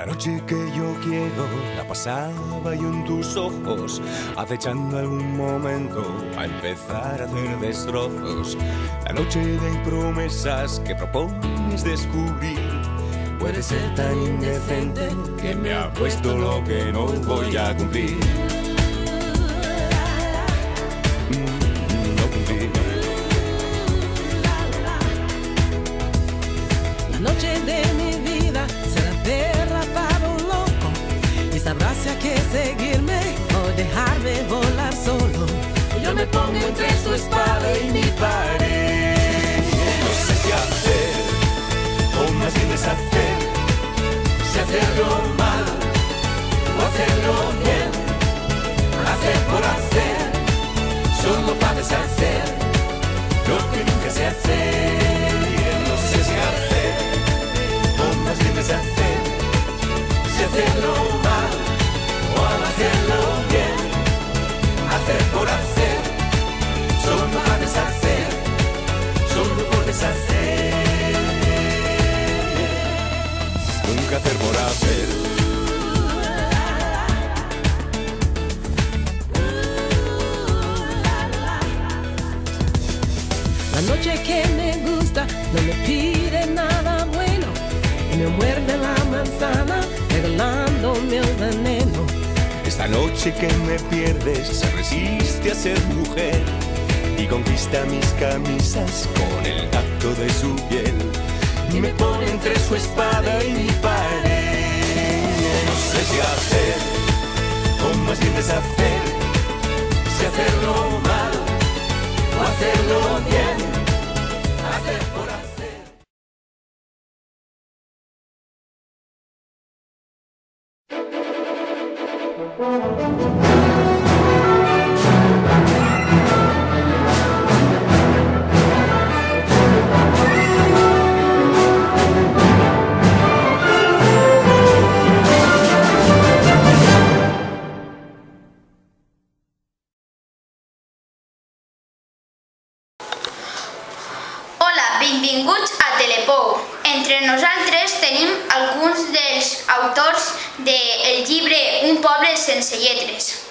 noche que yo quiero la pasaba yo en tus ojos, acechando algún momento a empezar a hacer destrozos. La noche de promesas que propones descubrir puede ser tan indecente que me ha puesto lo que no voy a cumplir. No cumplir. La noche de mi vida será perra para un loco y sabrá si hay que seguirme o dejarme volar solo. Yo me pongo entre su espada y mi pared. No sé qué hacer, o más bien deshacer, si hacerlo mal o hacerlo bien. Hacer por hacer, solo para deshacer lo que nunca sé hacer. No sé si hacer, o más bien deshacer, si hacerlo mal o hacerlo bien. Hacer por hacer, solo para deshacer, solo por deshacer. Nunca hacer por hacer. La noche que me gusta no me pide nada bueno y me muerde la manzana regalándome el veneno. Esta noche que me pierdes se resiste a ser mujer y conquista mis camisas con el tacto de su piel y me pone entre su espada y mi pared. No sé si hacer o más bien deshacer, si hacerlo mal o hacerlo bien. Hacer por hacer. Hola, benvinguts a Telepou. Entre nosaltres tenim alguns dels autors del llibre Un poble sense lletres.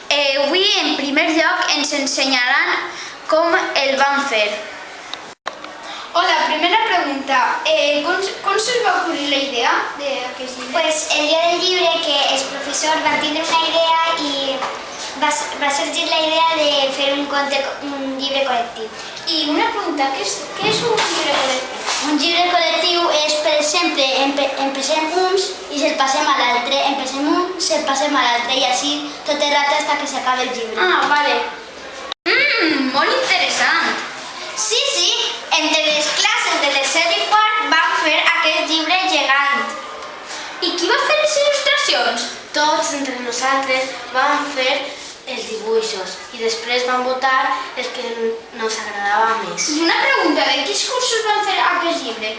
Avui, en primer lloc, ens ensenyaran com el van fer. Hola, primera pregunta. Com se us va ocorrir la idea d'aquest llibre? Pues el dia del llibre que els professors van tindre una idea i va sorgir la idea de fer un llibre col·lectiu. I una pregunta, què és un llibre col·lectiu? Un llibre col·lectiu és, per exemple, empecem uns i se'l passem a l'altre, empecem un, se'l passem a l'altre i així tot el rato fins que s'acaba el llibre. Ah, vale. Molt interessant. Sí, entre les classes de tercer i quart vam fer aquest llibre gegant. I qui va fer les il·lustracions? Tots entre nosaltres vam fer els dibuixos i després vam votar el que ens agradava més. I una pregunta, de quins cursos van fer aquest llibre?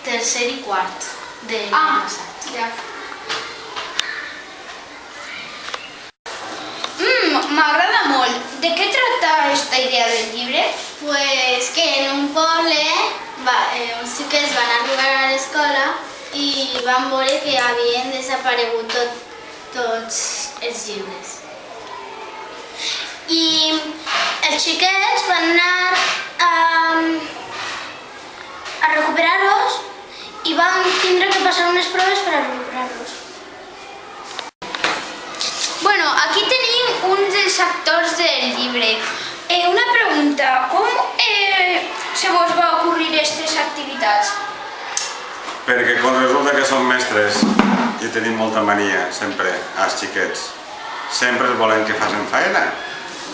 Tercer i quart de l'any passat. Ja. M'agrada molt. De què tracta aquesta idea del llibre? Pues que en un poble uns xiquets van arribar a l'escola i van veure que havien desaparegut tots els llibres. I els xiquets van anar a recuperar-los i van tindre que passar unes proves per a recuperar-los. Bueno, aquí tenim un dels actors del llibre. Una pregunta, com se vos va ocorrir aquestes activitats? Perquè quan resulta que som mestres i tenim molta mania, sempre, als xiquets, sempre els volem que facin feina.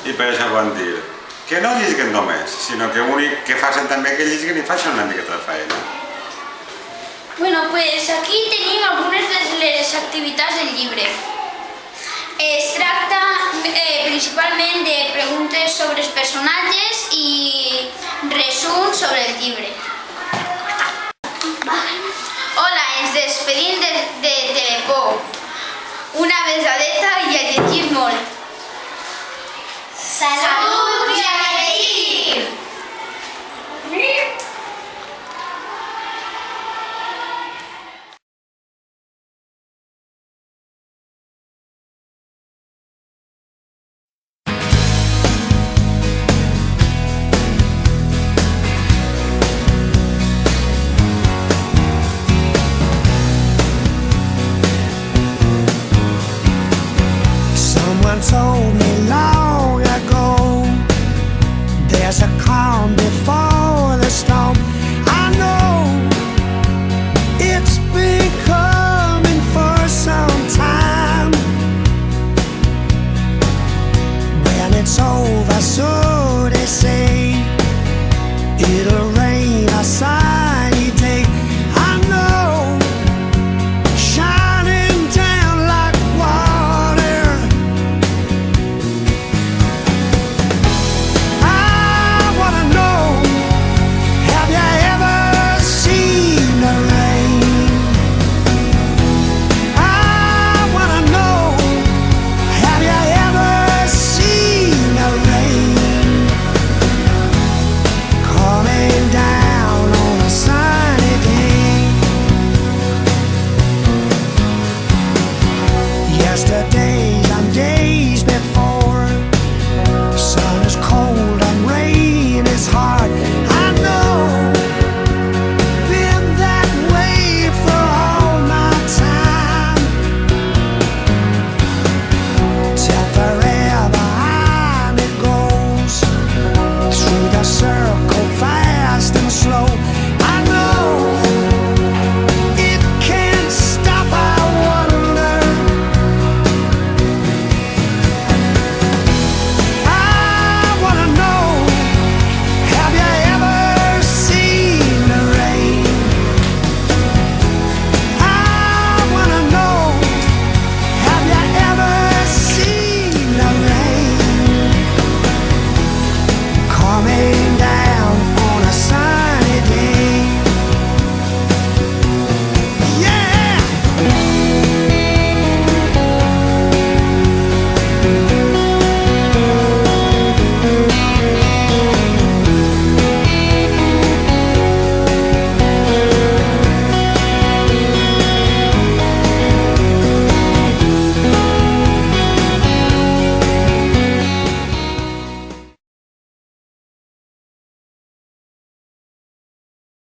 I per això van dir que no llisguen només, sinó que facin també que llisguen i facin una miqueta de feina. Bueno, pues aquí tenim algunes de les activitats del llibre. Es tracta principalment de preguntes sobre els personatges i resums sobre el llibre. Hola, ens despedim de Telepou. Una besadeta i a llegir molt. Salut!